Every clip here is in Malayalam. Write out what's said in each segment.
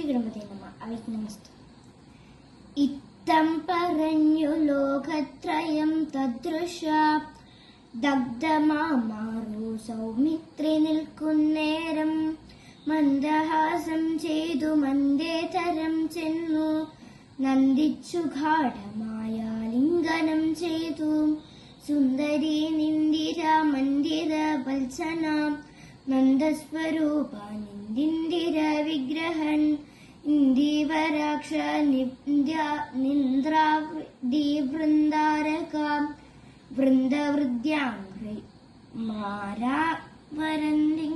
ശ്രീഗണപതി നമസ്തേ. ഇത്തം പറഞ്ഞു ലോകത്രയം തദൃശ ദഗ്ധമാമാറു സൗമിത്രി നിൽക്കുന്നേരം മന്ദഹാസം ചെയ്തു മന്ദേതരം ചെന്നു നന്ദിച്ചു ഗാഠമായ ലിംഗനം ചെയ്തു സുന്ദരി നിന്ദിര മന്ദിര വത്സനാം നന്ദസ്വരൂപ നിന്ദിര വിഗ്രഹൻ ഇന്ദീവരാക്ഷ നിന്ദ്രാവൃതി വൃന്ദാരക വൃന്ദവൃദ്ധ്യാംഘ്രി മാരാവരന്തി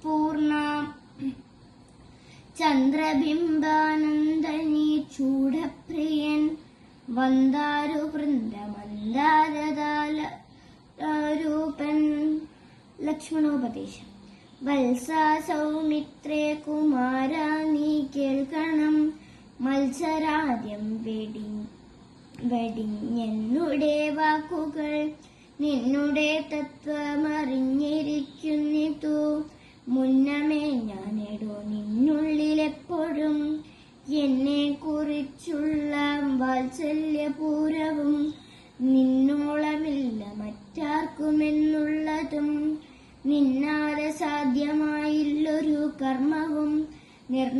പൂർണ ചന്ദ്രബിംബാനന്ദനി ചൂഢപ്രിയൻ വന്ദാരു വൃന്ദ മന്ദാരൂപൻ. ലക്ഷ്മണോപദേശം. വത്സ സൗമിത്രേ കുമാര നീ കേൾക്കണം മത്സരാദ്യം വെടിഞ്ഞെന്നുടെ വാക്കുകൾ നിന്നുടെ തത്വമറിഞ്ഞിരിക്കുന്നിതു മുന്നമേ ഞാനെടോ നിന്നുള്ളിലെപ്പോഴും എന്നെ കുറിച്ചുള്ള വാത്സല്യപൂരവും നിന്നോളമില്ല മറ്റാർക്കുമെന്നുള്ളതും നിന്നാലെ സാധ്യമായില്ലൊരു കർമ്മവും